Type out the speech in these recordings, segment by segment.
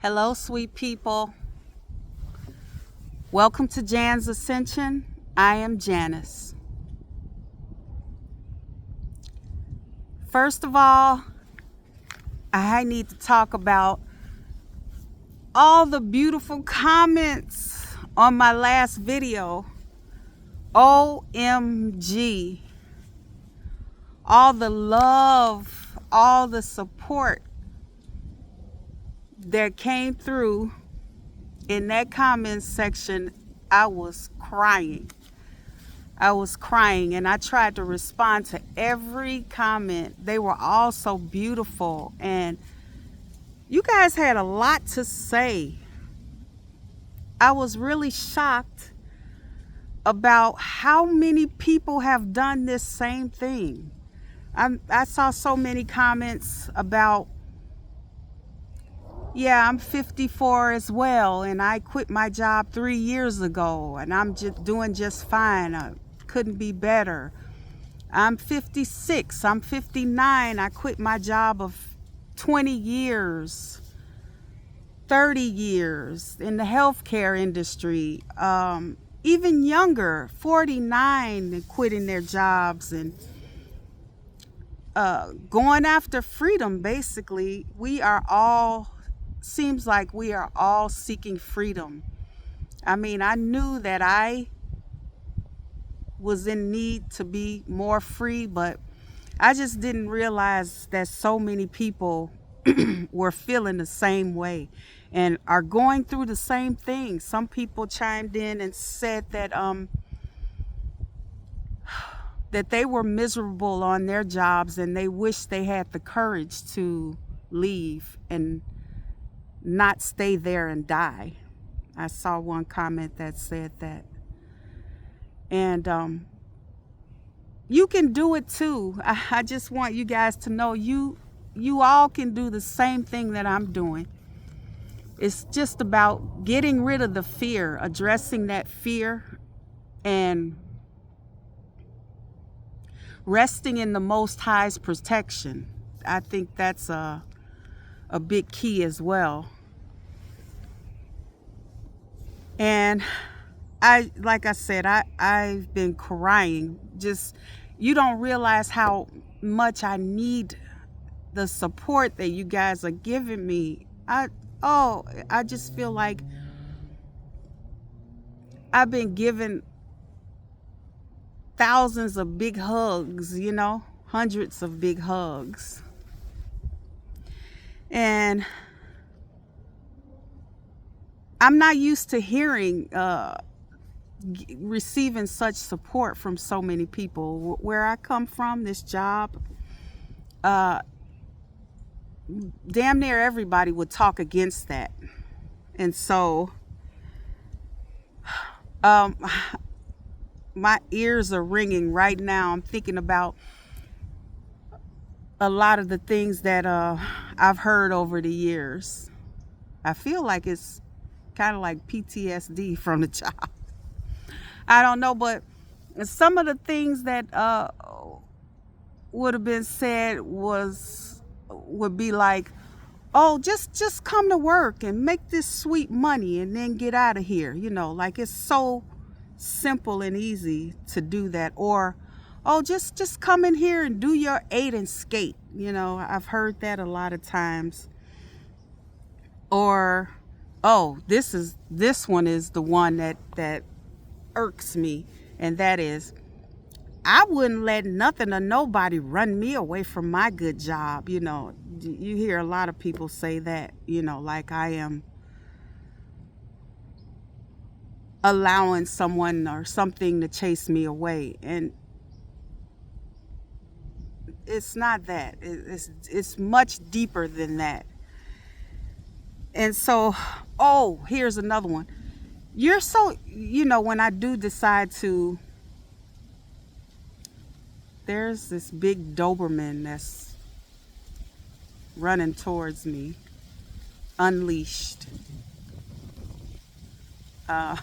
Hello, sweet people. Welcome to Jan's Ascension. I am Janice. First of all, I need to talk about all the beautiful comments on my last video. OMG. All the love, all the support that came through in that comment section. I was crying and I tried to respond to every comment. They were all so beautiful and you guys had a lot to say. I was really shocked about how many people have done this same thing. I saw so many comments about, yeah, I'm 54 as well, and I quit my job 3 years ago, and I'm just doing just fine. I couldn't be better. I'm 56. I'm 59. I quit my job of 20 years, 30 years in the healthcare industry. Even younger, 49, and quitting their jobs and going after freedom. Basically, seems like we are all seeking freedom. I mean, I knew that I was in need to be more free, but I just didn't realize that so many people were feeling the same way and are going through the same thing. Some people chimed in and said that that they were miserable on their jobs and they wish they had the courage to leave and not stay there and die. I saw one comment that said that. And you can do it too. I just want you guys to know you all can do the same thing that I'm doing. It's just about getting rid of the fear, addressing that fear, and resting in the Most High's protection. I think that's a big key as well. And like I said, I've been crying. Just, you don't realize how much I need the support that you guys are giving me. I just feel like I've been given thousands of big hugs, hundreds of big hugs. And I'm not used to hearing, receiving such support from so many people. Where I come from, this job, damn near everybody would talk against that. And so, my ears are ringing right now. I'm thinking about a lot of the things that I've heard over the years. I feel like it's kind of like PTSD from the job. I don't know, but some of the things that would have been said would be like, oh, just come to work and make this sweet money and then get out of here. Like it's so simple and easy to do that. Or, oh, just come in here and do your 8 and skate. I've heard that a lot of times. Or, oh, this one is the one that irks me, and that is, I wouldn't let nothing or nobody run me away from my good job. You hear a lot of people say that, like I am allowing someone or something to chase me away. And it's not that. It's much deeper than that. And so, oh, here's another one. You're so, when I do decide to, there's this big Doberman that's running towards me, unleashed. I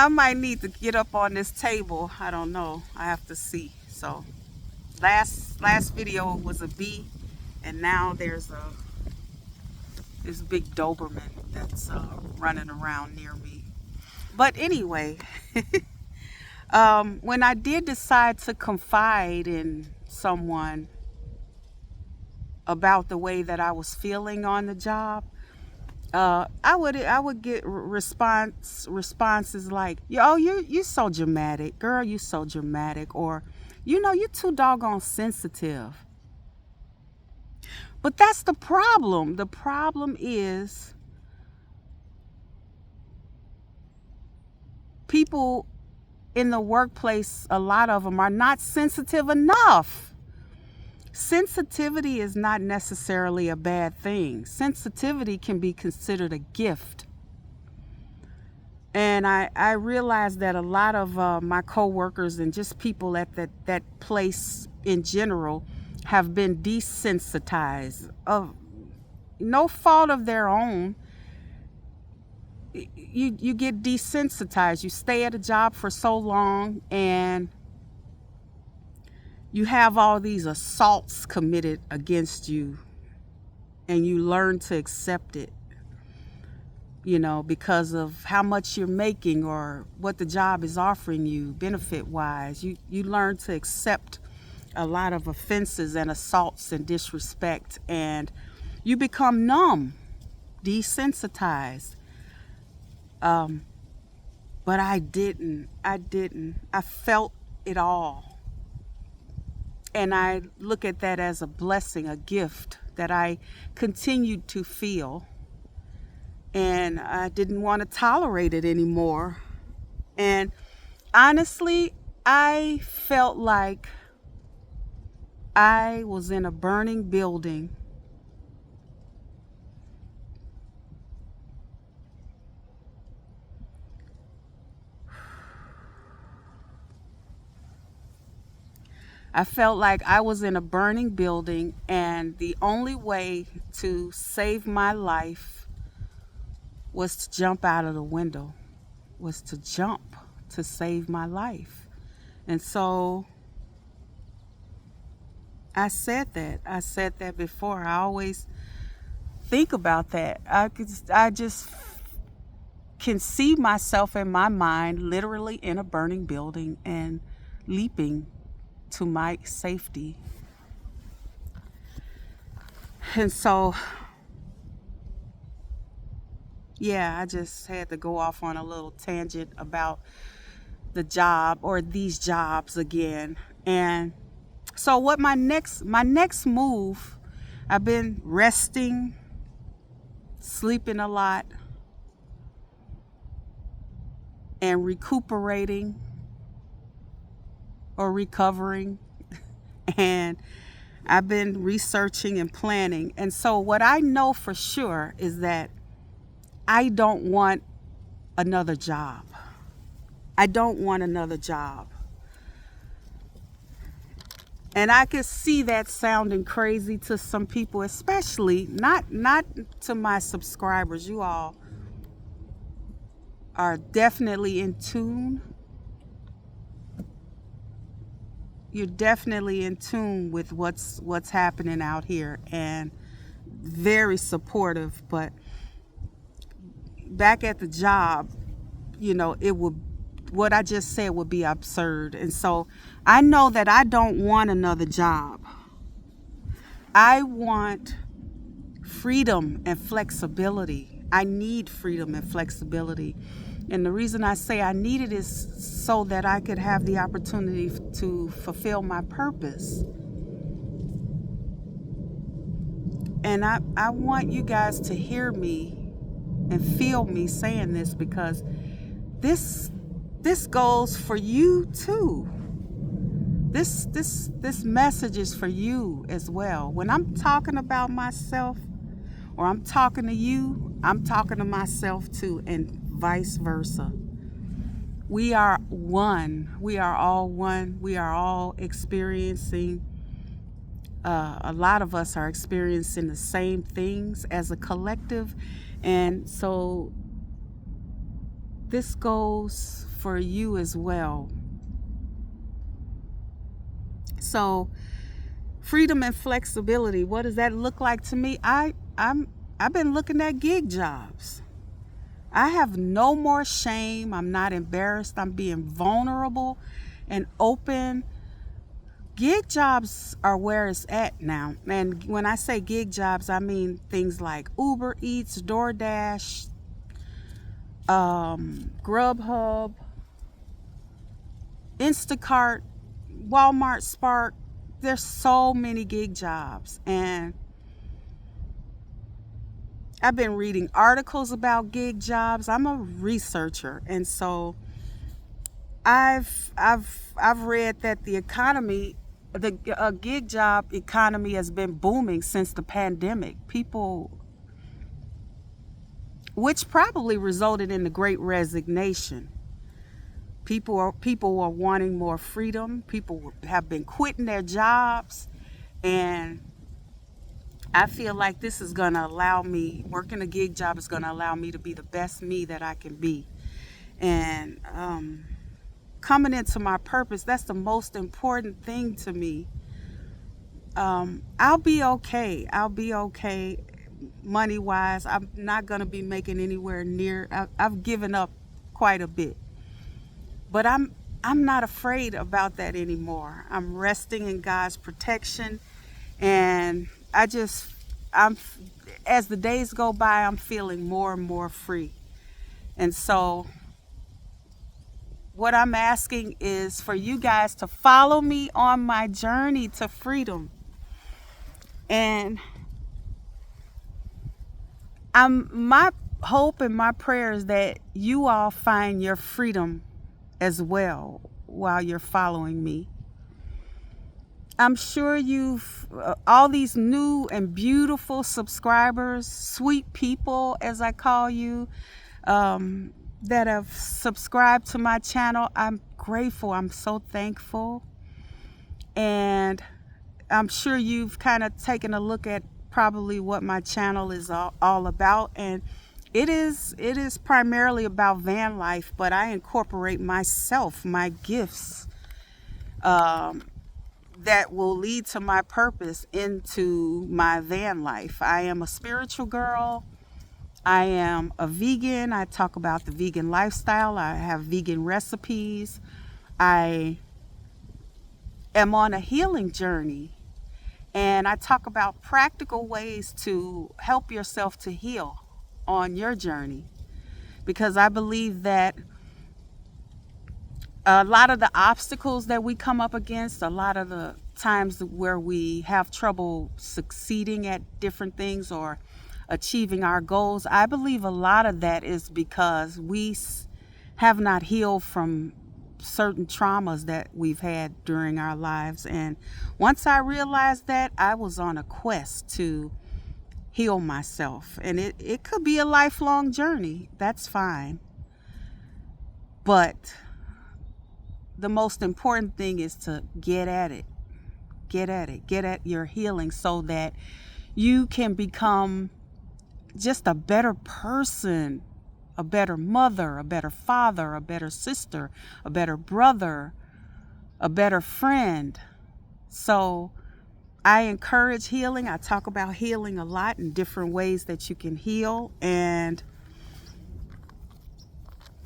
might need to get up on this table. I don't know. I have to see. So last video was a bee, and now there's a this big Doberman that's running around near me. But anyway, when I did decide to confide in someone about the way that I was feeling on the job, I would get responses like, "Oh, you so dramatic, girl. You so dramatic," or, "You're too doggone sensitive." But that's the problem. The problem is people in the workplace, a lot of them are not sensitive enough. Sensitivity is not necessarily a bad thing. Sensitivity can be considered a gift. And I realized that a lot of my coworkers and just people at that place in general have been desensitized of no fault of their own. You get desensitized. You stay at a job for so long and you have all these assaults committed against you, and you learn to accept it, because of how much you're making or what the job is offering you benefit wise. You learn to accept a lot of offenses and assaults and disrespect, and you become numb, desensitized. But I didn't. I felt it all. And I look at that as a blessing, a gift that I continued to feel. And I didn't want to tolerate it anymore. And honestly, I felt like I was in a burning building. I felt like I was in a burning building, and the only way to save my life was to jump out of the window, was to jump to save my life. And so I said that before. I always think about that. I just can see myself in my mind literally in a burning building and leaping to my safety. And so, yeah, I just had to go off on a little tangent about the job or these jobs again. And so what my next move, I've been resting, sleeping a lot, and recuperating or recovering. And I've been researching and planning. And so what I know for sure is that I don't want another job. I don't want another job. And I could see that sounding crazy to some people, especially not to my subscribers. You all are definitely in tune. You're definitely in tune with what's happening out here, and very supportive. But back at the job, what I just said would be absurd. And so I know that I don't want another job. I want freedom and flexibility. I need freedom and flexibility. And the reason I say I need it is so that I could have the opportunity to fulfill my purpose. And I want you guys to hear me and feel me saying this, because this goes for you too. This message is for you as well. When I'm talking about myself, or I'm talking to you, I'm talking to myself too, and vice versa. We are one. We are all one. We are all experiencing, a lot of us are experiencing the same things as a collective. And so this goes for you as well. So freedom and flexibility, what does that look like to me? I'm I've been looking at gig jobs. I have no more shame. I'm not embarrassed. I'm being vulnerable and open. Gig jobs are where it's at now. And when I say gig jobs, I mean things like Uber Eats, DoorDash, Grubhub, Instacart, Walmart, Spark. There's so many gig jobs. And I've been reading articles about gig jobs. I'm a researcher, and so I've read that the economy, the gig job economy has been booming since the pandemic. People, which probably resulted in the Great Resignation. People are wanting more freedom. People have been quitting their jobs, and I feel like this is going to allow me, working a gig job is going to allow me to be the best me that I can be. And coming into my purpose, that's the most important thing to me. I'll be okay. I'll be okay money wise. I'm not going to be making anywhere near, I've given up quite a bit. But I'm not afraid about that anymore. I'm resting in God's protection, and I'm as the days go by, I'm feeling more and more free. And so what I'm asking is for you guys to follow me on my journey to freedom. And my hope and my prayer is that you all find your freedom as well while you're following me. I'm sure you've, all these new and beautiful subscribers, sweet people, as I call you, that have subscribed to my channel. I'm grateful. I'm so thankful. And I'm sure you've kind of taken a look at probably what my channel is all about. And it is primarily about van life, but I incorporate myself, my gifts, that will lead to my purpose into my van life. I am a spiritual girl. I am a vegan. I talk about the vegan lifestyle. I have vegan recipes. I am on a healing journey, and I talk about practical ways to help yourself to heal on your journey, because I believe that a lot of the obstacles that we come up against, a lot of the times where we have trouble succeeding at different things or achieving our goals, I believe a lot of that is because we have not healed from certain traumas that we've had during our lives. And once I realized that, I was on a quest to heal myself. And it could be a lifelong journey. That's fine. But the most important thing is to get at it. Get at your healing so that you can become just a better person, a better mother, a better father, a better sister, a better brother, a better friend. So I encourage healing. I talk about healing a lot in different ways that you can heal. And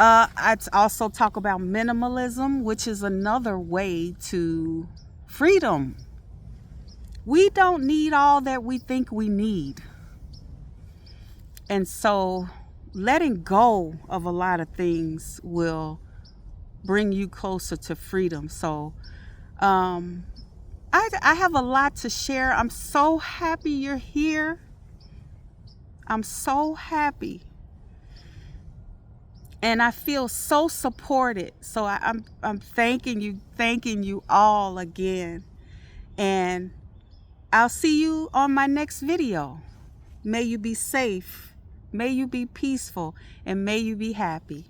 I also talk about minimalism, which is another way to freedom. We don't need all that we think we need. And so letting go of a lot of things will bring you closer to freedom. So I have a lot to share. I'm so happy you're here. I'm so happy. And I feel so supported. So I'm thanking you all again. And I'll see you on my next video. May you be safe. May you be peaceful. And may you be happy.